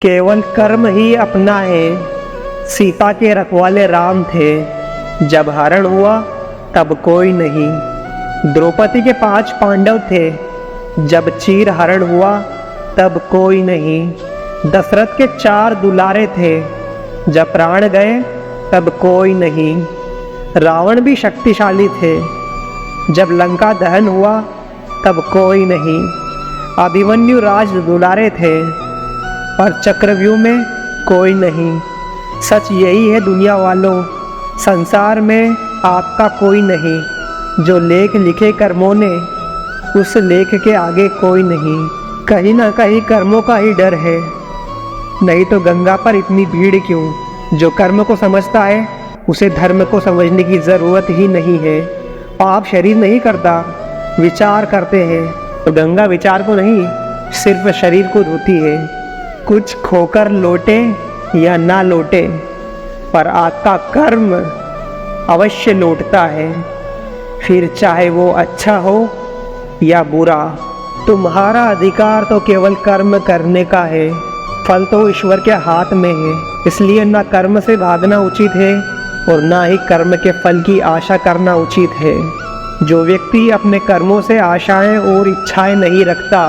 केवल कर्म ही अपना है। सीता के रखवाले राम थे, जब हरण हुआ तब कोई नहीं। द्रौपदी के 5 पांडव थे, जब चीर हरण हुआ तब कोई नहीं। दशरथ के 4 दुलारे थे, जब प्राण गए तब कोई नहीं। रावण भी शक्तिशाली थे, जब लंका दहन हुआ तब कोई नहीं। अभिमन्यु राज दुलारे थे, और चक्रव्यूह में कोई नहीं। सच यही है दुनिया वालों, संसार में आपका कोई नहीं। जो लेख लिखे कर्मों ने, उस लेख के आगे कोई नहीं। कहीं ना कहीं कर्मों का ही डर है, नहीं तो गंगा पर इतनी भीड़ क्यों। जो कर्म को समझता है उसे धर्म को समझने की ज़रूरत ही नहीं है। पाप शरीर नहीं करता, विचार करते हैं, तो गंगा विचार को नहीं सिर्फ शरीर को धोती है। कुछ खोकर लौटे या ना लौटे, पर आपका कर्म अवश्य लौटता है, फिर चाहे वो अच्छा हो या बुरा। तुम्हारा अधिकार तो केवल कर्म करने का है, फल तो ईश्वर के हाथ में है। इसलिए ना कर्म से भागना उचित है और ना ही कर्म के फल की आशा करना उचित है। जो व्यक्ति अपने कर्मों से आशाएं और इच्छाएं नहीं रखता,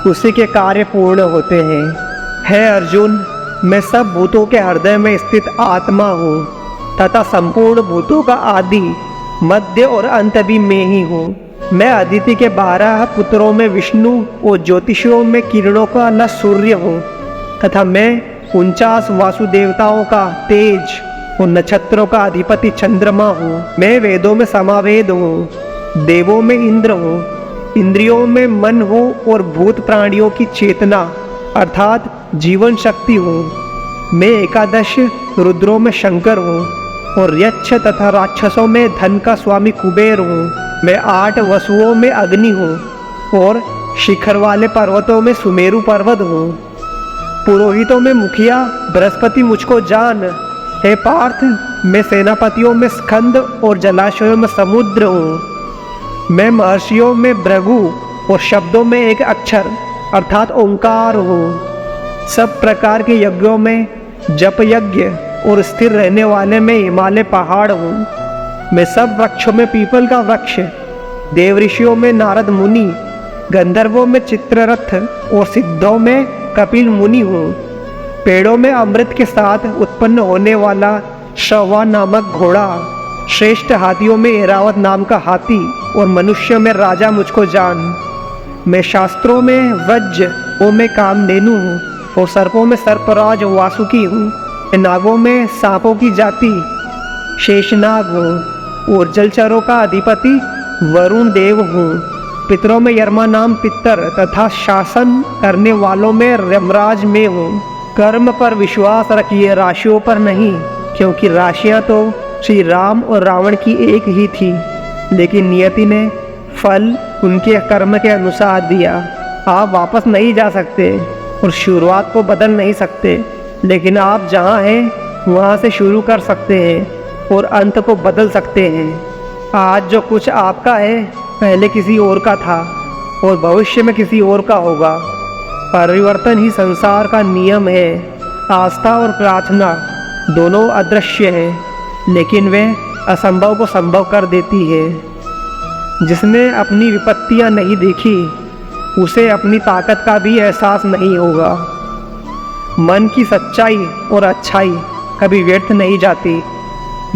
उसी के कार्य पूर्ण होते हैं। है अर्जुन, मैं सब भूतों के हृदय में स्थित आत्मा हूँ तथा संपूर्ण भूतों का आदि, मध्य और अंत भी मैं ही हूँ। मैं अदिति के 12 पुत्रों में विष्णु और ज्योतिषियों में किरणों का न सूर्य हूँ तथा मैं 49 वासुदेवताओं का तेज और नक्षत्रों का अधिपति चंद्रमा हूँ। मैं वेदों में समावेद हूँ, देवों में इंद्र हूँ, इंद्रियों में मन हूँ और भूत प्राणियों की चेतना अर्थात जीवन शक्ति हूँ। मैं 11 रुद्रों में शंकर हूँ और यक्ष तथा राक्षसों में धन का स्वामी कुबेर हूँ। मैं 8 वसुओं में अग्नि हूँ और शिखर वाले पर्वतों में सुमेरु पर्वत हूँ। पुरोहितों में मुखिया बृहस्पति मुझको जान। हे पार्थ, मैं सेनापतियों में स्कंद और जलाशयों में समुद्र हूँ। मैं महर्षियों में भृगु और शब्दों में एक अक्षर अर्थात ओंकार हूँ। सब प्रकार के यज्ञों में जप यज्ञ और स्थिर रहने वाले में हिमालय पहाड़ हूँ। मैं सब वृक्षों में पीपल का वृक्ष, देव ऋषियों में नारद मुनि, गंधर्वों में चित्ररथ और सिद्धों में कपिल मुनि हूँ। पेड़ों में अमृत के साथ उत्पन्न होने वाला श्रवा नामक घोड़ा, श्रेष्ठ हाथियों में ऐरावत नाम का हाथी और मनुष्य में राजा मुझको जान। मैं शास्त्रों में वज्र में कामधेनु हूँ और सर्पों में सर्पराज वासुकी हूँ। मैं नागों में सांपों की जाति शेषनाग हूँ और जलचरों का अधिपति वरुण देव हूँ। पितरों में यरमा नाम पितर तथा शासन करने वालों में यमराज में हूँ। कर्म पर विश्वास रखिए, राशियों पर नहीं, क्योंकि राशियाँ तो श्री राम और रावण की एक ही थी, लेकिन नियति ने फल उनके कर्म के अनुसार दिया। आप वापस नहीं जा सकते और शुरुआत को बदल नहीं सकते, लेकिन आप जहाँ हैं वहाँ से शुरू कर सकते हैं और अंत को बदल सकते हैं। आज जो कुछ आपका है पहले किसी और का था और भविष्य में किसी और का होगा। परिवर्तन ही संसार का नियम है। आस्था और प्रार्थना दोनों अदृश्य हैं, लेकिन वे असंभव को संभव कर देती है। जिसने अपनी विपत्तियां नहीं देखी, उसे अपनी ताकत का भी एहसास नहीं होगा। मन की सच्चाई और अच्छाई कभी व्यर्थ नहीं जाती।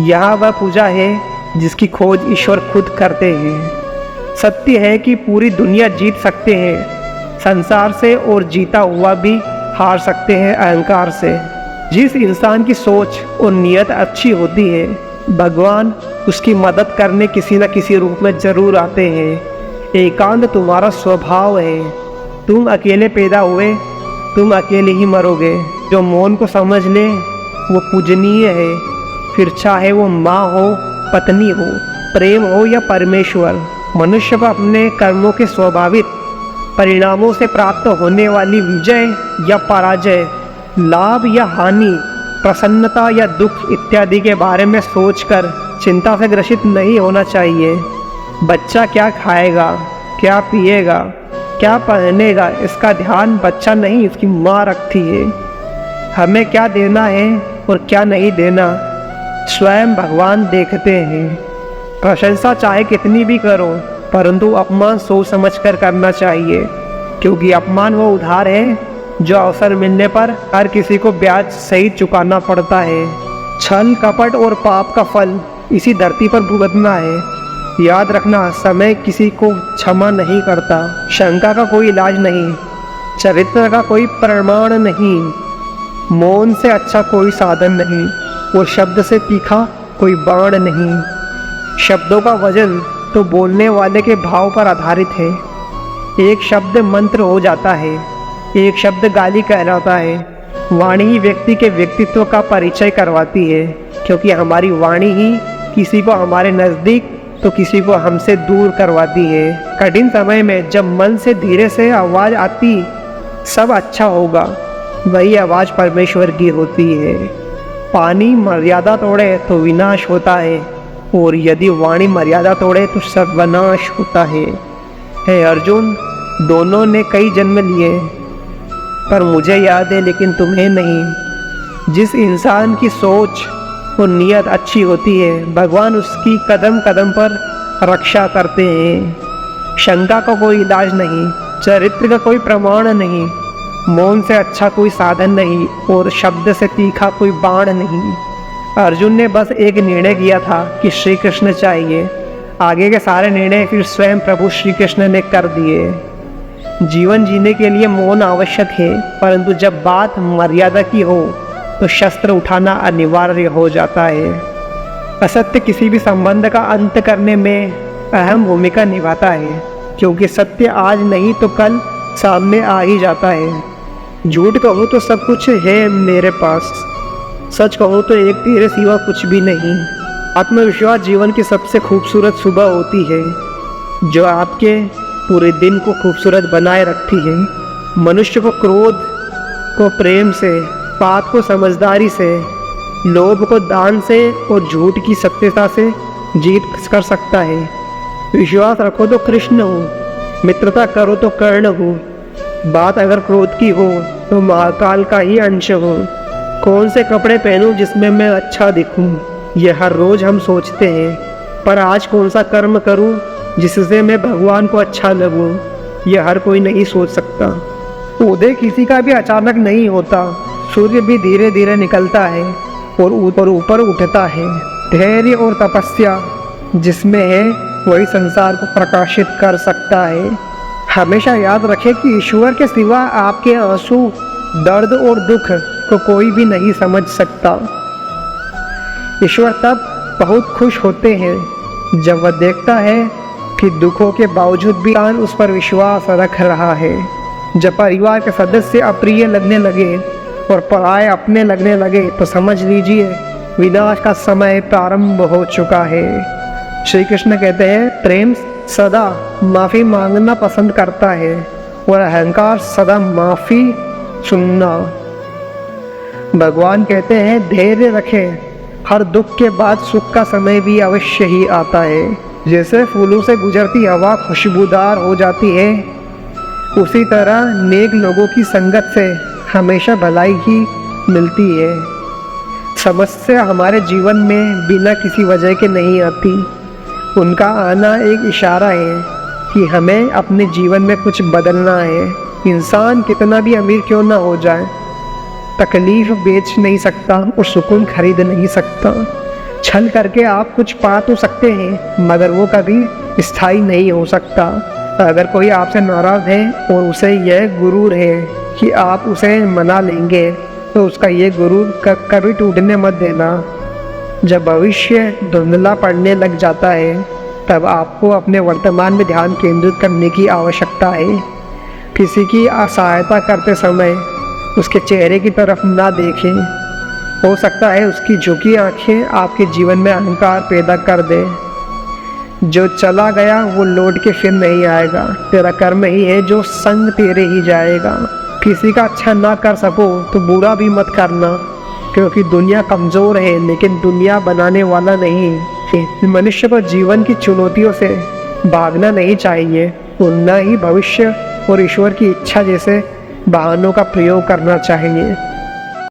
यहाँ वह पूजा है जिसकी खोज ईश्वर खुद करते हैं। सत्य है कि पूरी दुनिया जीत सकते हैं संसार से, और जीता हुआ भी हार सकते हैं अहंकार से। जिस इंसान की सोच और नीयत अच्छी होती है, भगवान उसकी मदद करने किसी न किसी रूप में जरूर आते हैं। एकांत तुम्हारा स्वभाव है। तुम अकेले पैदा हुए, तुम अकेले ही मरोगे। जो मौन को समझ ले वो पूजनीय है, फिर चाहे वो माँ हो, पत्नी हो, प्रेम हो या परमेश्वर। मनुष्य को अपने कर्मों के स्वाभाविक परिणामों से प्राप्त होने वाली विजय या पराजय, लाभ या हानि, प्रसन्नता या दुख इत्यादि के बारे में सोचकर चिंता से ग्रसित नहीं होना चाहिए। बच्चा क्या खाएगा, क्या पिएगा, क्या पहनेगा, इसका ध्यान बच्चा नहीं इसकी माँ रखती है। हमें क्या देना है और क्या नहीं देना स्वयं भगवान देखते हैं। प्रशंसा चाहे कितनी भी करो, परंतु अपमान सोच समझ कर करना चाहिए, क्योंकि अपमान वो उधार है जो अवसर मिलने पर हर किसी को ब्याज सहित चुकाना पड़ता है। छल कपट और पाप का फल इसी धरती पर भुगतना है। याद रखना, समय किसी को क्षमा नहीं करता। शंका का कोई इलाज नहीं, चरित्र का कोई प्रमाण नहीं, मौन से अच्छा कोई साधन नहीं और शब्द से तीखा कोई बाण नहीं। शब्दों का वजन तो बोलने वाले के भाव पर आधारित है। एक शब्द मंत्र हो जाता है, एक शब्द गाली कहलाता है। वाणी ही व्यक्ति के व्यक्तित्व का परिचय करवाती है, क्योंकि हमारी वाणी ही किसी को हमारे नज़दीक तो किसी को हमसे दूर करवाती है। कठिन समय में जब मन से धीरे से आवाज़ आती सब अच्छा होगा, वही आवाज़ परमेश्वर की होती है। पानी मर्यादा तोड़े तो विनाश होता है, और यदि वाणी मर्यादा तोड़े तो सर्वनाश होता है। हे अर्जुन, दोनों ने कई जन्म लिए, पर मुझे याद है लेकिन तुम्हें नहीं। जिस इंसान की सोच और नियत अच्छी होती है, भगवान उसकी कदम कदम पर रक्षा करते हैं। शंका का कोई इलाज नहीं, चरित्र का कोई प्रमाण नहीं, मौन से अच्छा कोई साधन नहीं और शब्द से तीखा कोई बाण नहीं। अर्जुन ने बस एक निर्णय किया था कि श्री कृष्ण चाहिए। आगे के सारे निर्णय फिर स्वयं प्रभु श्री कृष्ण ने कर दिए। जीवन जीने के लिए मौन आवश्यक है, परंतु जब बात मर्यादा की हो तो शस्त्र उठाना अनिवार्य हो जाता है। असत्य किसी भी संबंध का अंत करने में अहम भूमिका निभाता है, क्योंकि सत्य आज नहीं तो कल सामने आ ही जाता है। झूठ कहूँ तो सब कुछ है मेरे पास, सच कहूँ तो एक तेरे सिवा कुछ भी नहीं। आत्मविश्वास जीवन की सबसे खूबसूरत सुबह होती है, जो आपके पूरे दिन को खूबसूरत बनाए रखती है। मनुष्य को क्रोध को प्रेम से, बात को समझदारी से, लोभ को दान से और झूठ की सत्यता से जीत कर सकता है। विश्वास रखो तो कृष्ण हो, मित्रता करो तो कर्ण हो, बात अगर क्रोध की हो तो महाकाल का ही अंश हो। कौन से कपड़े पहनूं जिसमें मैं अच्छा दिखूं, ये हर रोज हम सोचते हैं, पर आज कौन सा कर्म करूं जिससे मैं भगवान को अच्छा लगूं, ये हर कोई नहीं सोच सकता। उदय किसी का भी अचानक नहीं होता, सूर्य भी धीरे धीरे निकलता है और ऊपर उठता है। धैर्य और तपस्या जिसमें है वही संसार को प्रकाशित कर सकता है। हमेशा याद रखें कि ईश्वर के सिवा आपके आंसू, दर्द और दुख को कोई भी नहीं समझ सकता। ईश्वर तब बहुत खुश होते हैं जब वह देखता है कि दुखों के बावजूद भी इंसान उस पर विश्वास रख रहा है। जब परिवार के सदस्य अप्रिय लगने लगे और पराये अपने लगने लगे तो समझ लीजिए विनाश का समय प्रारंभ हो चुका है। श्री कृष्ण कहते हैं, प्रेम सदा माफ़ी मांगना पसंद करता है और अहंकार सदा माफ़ी सुनना। भगवान कहते हैं, धैर्य रखें, हर दुख के बाद सुख का समय भी अवश्य ही आता है। जैसे फूलों से गुजरती हवा खुशबूदार हो जाती है, उसी तरह नेक लोगों की संगत से हमेशा भलाई ही मिलती है। समस्या हमारे जीवन में बिना किसी वजह के नहीं आती, उनका आना एक इशारा है कि हमें अपने जीवन में कुछ बदलना है। इंसान कितना भी अमीर क्यों ना हो जाए, तकलीफ बेच नहीं सकता और सुकून खरीद नहीं सकता। छल करके आप कुछ पा तो सकते हैं, मगर वो कभी स्थायी नहीं हो सकता। अगर कोई आपसे नाराज़ है और उसे यह गुरूर है कि आप उसे मना लेंगे, तो उसका ये गुरूर कभी टूटने मत देना। जब भविष्य धुंधला पड़ने लग जाता है, तब आपको अपने वर्तमान में ध्यान केंद्रित करने की आवश्यकता है। किसी की सहायता करते समय उसके चेहरे की तरफ ना देखें, हो सकता है उसकी झुकी आंखें आपके जीवन में अहंकार पैदा कर दे। जो चला गया वो लौट के फिर नहीं आएगा, तेरा कर्म ही है जो संग तेरे ही जाएगा। किसी का अच्छा ना कर सको तो बुरा भी मत करना, क्योंकि दुनिया कमज़ोर है लेकिन दुनिया बनाने वाला नहीं। मनुष्य को जीवन की चुनौतियों से भागना नहीं चाहिए और न ही भविष्य और ईश्वर की इच्छा जैसे बहानों का प्रयोग करना चाहिए।